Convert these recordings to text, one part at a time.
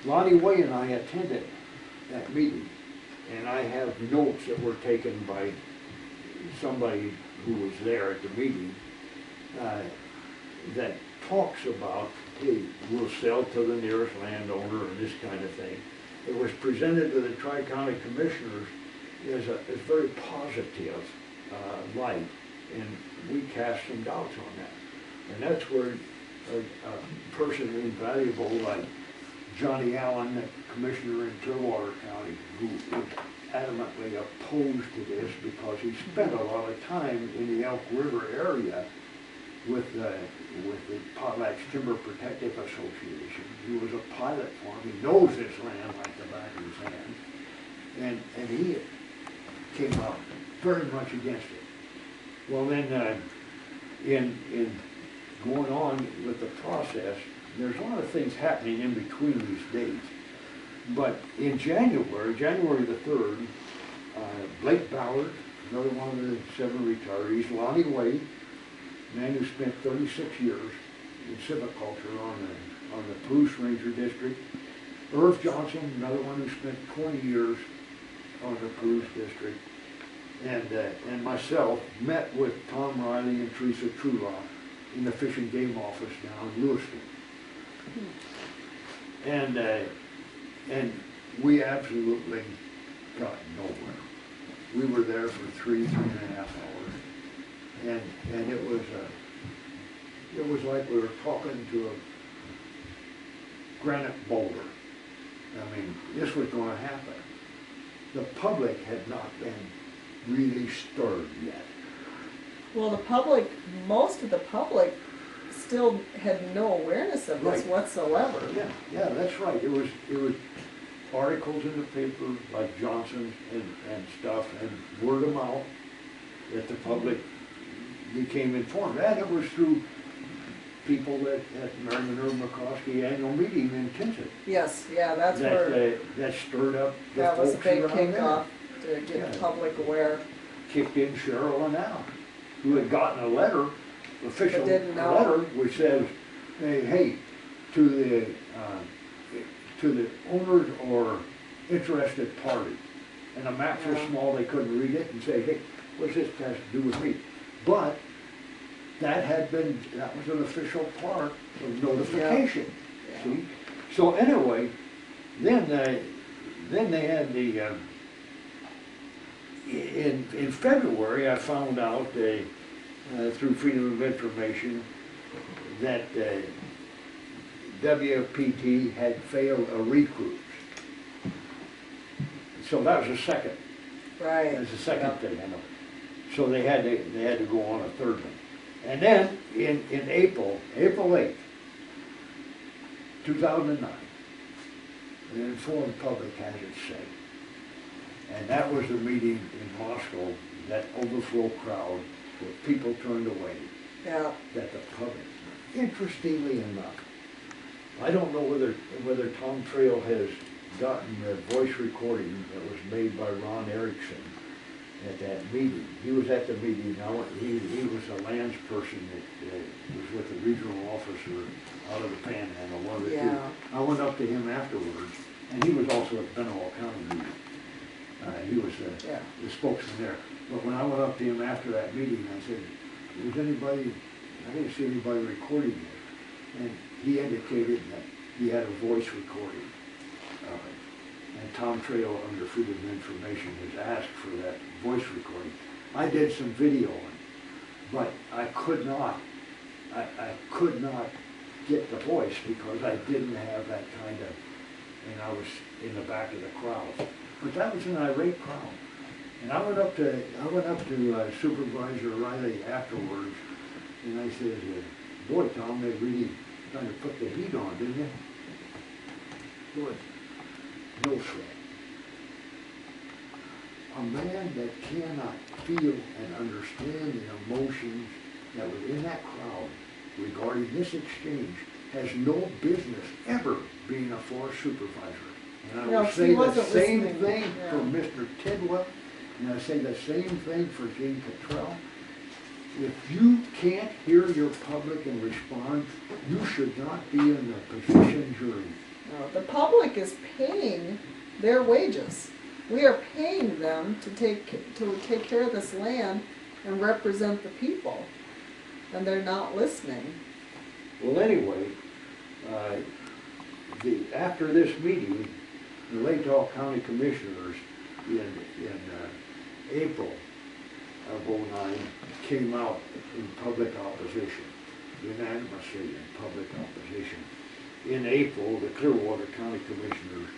Lonnie Way and I attended that meeting, and I have notes that were taken by somebody who was there at the meeting that talks about, hey, we'll sell to the nearest landowner and this kind of thing. It was presented to the Tri-County Commissioners as a very positive light, and we cast some doubts on that. And that's where a person invaluable like Johnny Allen, the commissioner in Clearwater County, who is adamantly opposed to this because he spent a lot of time in the Elk River area with the Potlatch Timber Protective Association. He was a pilot for him. He knows this land like the back of his hand. And he came out very much against it. Well then, in going on with the process, there's a lot of things happening in between these dates. But in January the 3rd, Blake Ballard, another one of the 7 retirees, Lonnie Way, man who spent 36 years in civiculture on the Palouse Ranger District, Irv Johnson, another one who spent 20 years on the Palouse District, and myself met with Tom Riley and Teresa Trulock in the Fish and Game office down in Lewiston. And we absolutely got nowhere. We were there for three and a half hours, and it was like we were talking to a granite boulder. I mean, this was going to happen. The public had not been really stirred yet. Well, the public, most of the public still had no awareness of this whatsoever. Yeah, that's right. It was articles in the paper like Johnson's and stuff, and word of mouth that the public became informed. And it was through people at Mary Minerva McCoskey annual meeting in Tinsett. Yes, yeah, that's where that stirred up the that was a folks big around kickoff there. to get the public aware. Kicked in Cheryl and Al, who had gotten a letter, official didn't know. letter, which says, hey, to the owners or interested party. And the map was small, they couldn't read it, and say, hey, what's this has to do with me? But that was an official part of notification. Yeah. See? So anyway, then they had the in February I found out through Freedom of Information that WPT had failed a recruit. So that was the second. Right. That was the second thing, I know. So they had to go on a third one. And then in April 8th, 2009, the informed public had its say. And that was the meeting in Moscow, that overflow crowd, where people turned away. Yeah. That the public, interestingly enough, I don't know whether Tom Trail has gotten the voice recording that was made by Ron Erickson at that meeting. He was at the meeting. He was a lands person that was with the regional officer out of the Panhandle, one of the two. I went up to him afterwards, and he was also at Benoit County meeting. He was the spokesman there. But when I went up to him after that meeting, I said, "Was anybody? I didn't see anybody recording this." And he indicated that he had a voice recording of it. And Tom Trail, under Freedom of Information, has asked for that voice recording. I did some video on it, but I could not get the voice because I didn't have that kind of, and I was in the back of the crowd. But that was an irate crowd. And I went up to Supervisor Riley afterwards, and I said, "Boy, Tom, they really kind of put the heat on, didn't they?" Good. No sweat. A man that cannot feel and understand the emotions that were in that crowd regarding this exchange has no business ever being a forest supervisor. And I will say the same thing for Mr. Tidwell, and I say the same thing for Gene Cottrell. If you can't hear your public and respond, you should not be in the position jury. The public is paying their wages. We are paying them to take care of this land and represent the people, and they're not listening. Well, anyway, after this meeting, the Latah County Commissioners in April of '09 came out in public opposition, unanimously in public opposition. In April, the Clearwater County Commissioners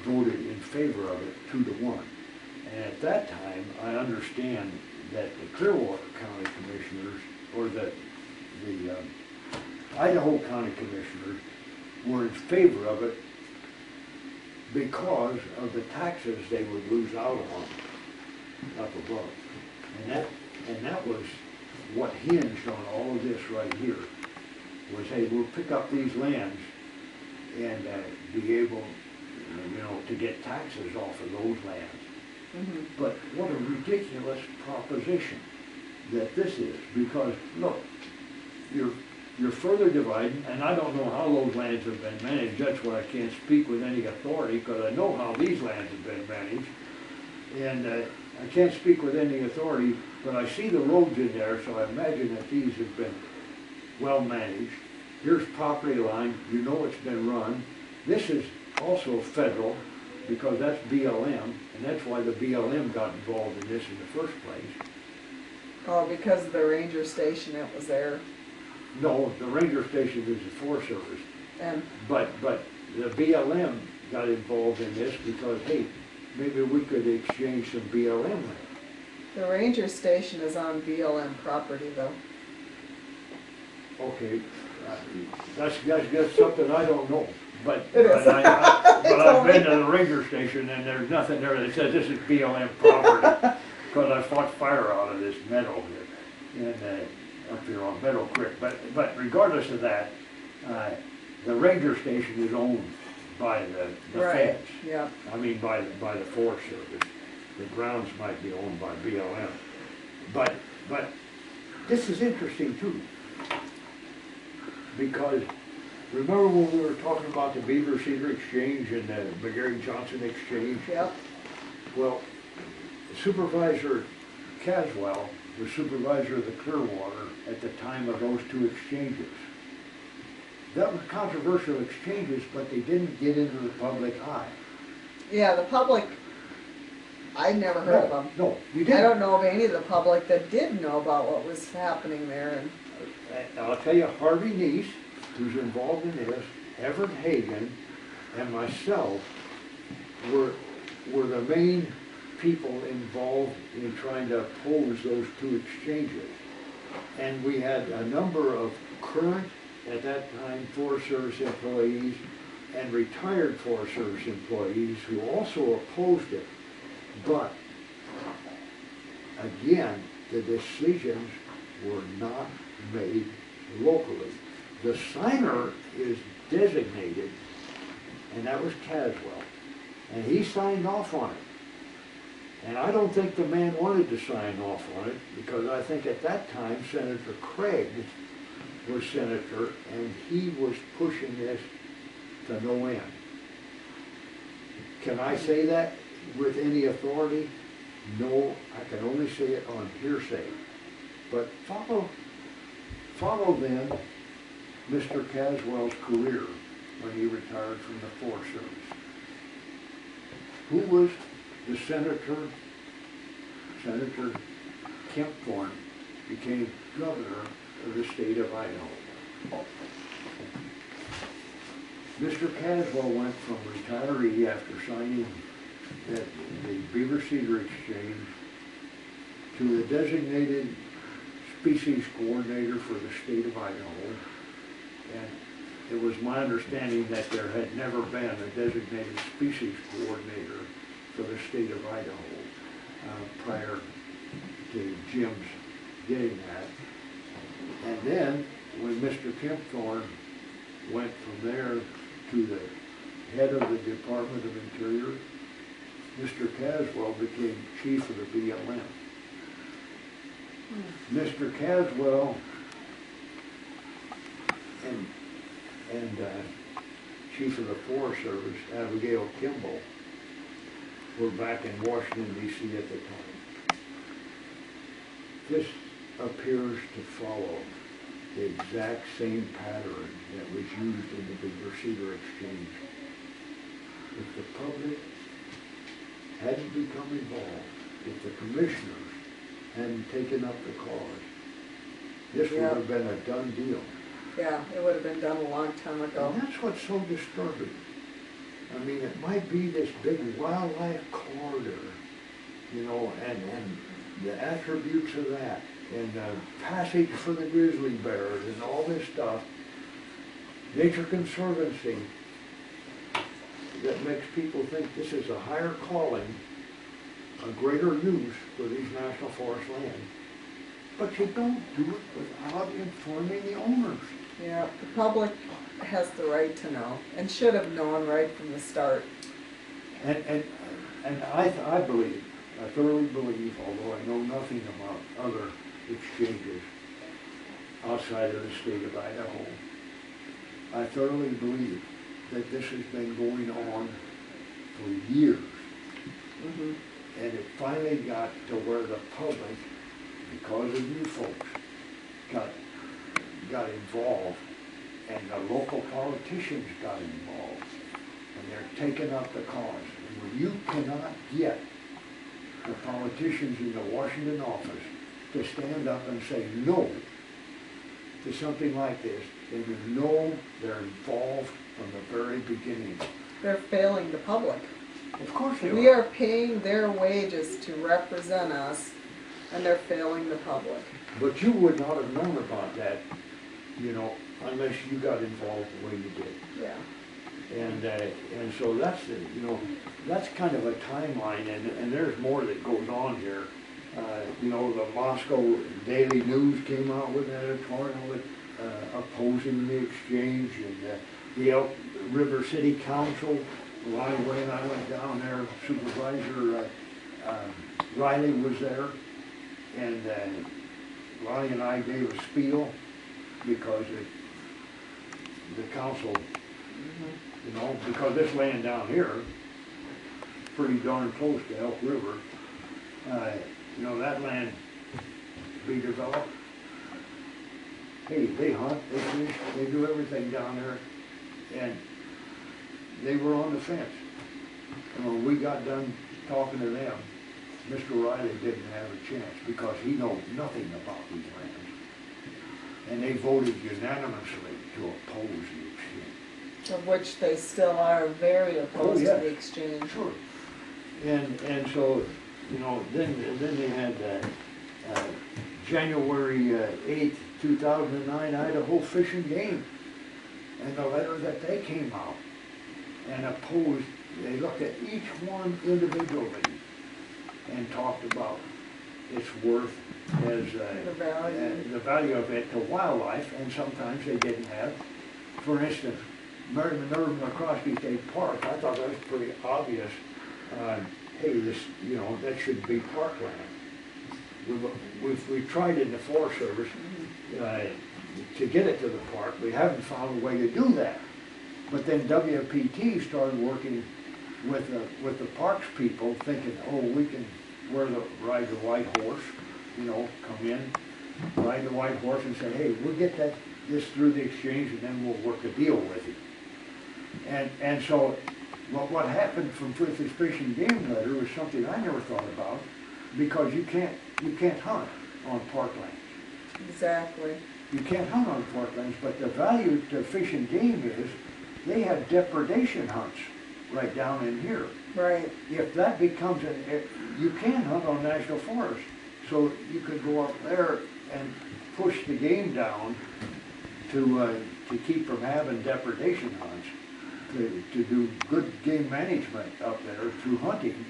voted in favor of it 2-1. And at that time, I understand that the Clearwater County Commissioners, or the Idaho County Commissioners, were in favor of it because of the taxes they would lose out on up above. And that was what hinged on all of this right here, was, hey, we'll pick up these lands and be able, to get taxes off of those lands. Mm-hmm. But what a ridiculous proposition that this is, because look, you're further dividing, and I don't know how those lands have been managed. That's why I can't speak with any authority, because I know how these lands have been managed, and I can't speak with any authority, but I see the roads in there, so I imagine that these have been well managed. Here's property line, it's been run. This is also federal, because that's BLM, and that's why the BLM got involved in this in the first place. Oh, because of the ranger station, it was there. No, the ranger station is the Forest Service. And But the BLM got involved in this because, hey, maybe we could exchange some BLM land. the ranger station is on BLM property, though. Okay, that's something I don't know. But It is. I've been to the ranger station and there's nothing there that says this is BLM property. Because I fought fire out of this meadow here, and up here on Meadow Creek. But regardless of that, the ranger station is owned by the Right, feds. yeah. I mean by the Forest Service. The grounds might be owned by BLM. But this is interesting too. Because remember when we were talking about the Beaver Cedar Exchange and the McGarry Johnson Exchange? Yep. Well, Supervisor Caswell was supervisor of the Clearwater at the time of those two exchanges. That were controversial exchanges, but they didn't get into the public eye. Yeah, the public, I'd never heard of them. No, you didn't. I don't know of any of the public that did know about what was happening there. And I'll tell you, Harvey Neese, who's involved in this, Everett Hagan, and myself were the main people involved in trying to oppose those two exchanges. And we had a number of current, at that time, Forest Service employees and retired Forest Service employees who also opposed it. But, again, the decisions were not made locally. The signer is designated, and that was Caswell, and he signed off on it. And I don't think the man wanted to sign off on it, because I think at that time Senator Craig was senator, and he was pushing this to no end. Can I say that with any authority? No, I can only say it on hearsay. But follow then Mr. Caswell's career when he retired from the Forest Service. Who was the senator? Senator Kempthorne became governor of the state of Idaho. Mr. Caswell went from retiree after signing the Beaver Cedar Exchange to the designated species coordinator for the state of Idaho. And it was my understanding that there had never been a designated species coordinator for the state of Idaho prior to Jim's getting that. And then when Mr. Kempthorne went from there to the head of the Department of Interior, Mr. Caswell became chief of the BLM. Mr. Caswell and Chief of the Forest Service, Abigail Kimball, were back in Washington, D.C. at the time. This appears to follow the exact same pattern that was used in the Big Cedar Exchange. If the public hadn't become involved, if the commissioners hadn't taken up the cause, this would have been a done deal. Yeah, it would have been done a long time ago. And that's what's so disturbing. I mean, it might be this big wildlife corridor, you know, and the attributes of that, and the passage for the grizzly bears and all this stuff, Nature Conservancy, that makes people think this is a higher calling, a greater use for these national forest lands. But you don't do it without informing the owners. Yeah, the public has the right to know, and should have known right from the start. And I believe, I thoroughly believe, although I know nothing about other exchanges outside of the state of Idaho, I thoroughly believe that this has been going on for years. Mm-hmm. And it finally got to where the public, because of you folks, got involved, and the local politicians got involved, and they're taking up the cause. And when you cannot get the politicians in the Washington office to stand up and say no to something like this, then you know they're involved from the very beginning. They're failing the public. Of course they We are paying their wages to represent us, and they're failing the public. But you would not have known about that, you know, unless you got involved the way you did. Yeah. And so that's the, you know, that's kind of a timeline, and there's more that goes on here. You know, the Moscow Daily News came out with an editorial opposing the exchange, and the Elk River City Council, when I went down there, Supervisor Riley was there, and Ronnie and I gave a spiel because the council, you know, because this land down here, pretty darn close to Elk River, you know, that land be developed. Hey, they hunt, they fish, they do everything down there, and they were on the fence. And when we got done talking to them, Mr. Riley didn't have a chance because he knows nothing about these lands. And they voted unanimously to oppose the exchange. Of which they still are very opposed to the exchange. Sure. And so, you know, then they had January 8th, 2009, Idaho Fish and Game, and the letter that they came out and opposed. They looked at each one individually and talked about its worth as the value of it to wildlife, and sometimes they didn't have. For instance, Mary Minerva McCroskey State Park, I thought that was pretty obvious. Hey, this, you know, that should be parkland. We've tried in the Forest Service to get it to the park. We haven't found a way to do that. But then WPT started working with the parks people, thinking, oh, we can ride the white horse, you know, come in, ride the white horse and say, hey, we'll get this through the exchange, and then we'll work a deal with you. And so what happened with this Fish and Game letter was something I never thought about, because you can't hunt on parklands. Exactly. You can't hunt on parklands, but the value to Fish and Game is they have depredation hunts right down in here. Right. If that becomes you can hunt on national forest, so you could go up there and push the game down to keep from having depredation hunts, to do good game management up there through hunting,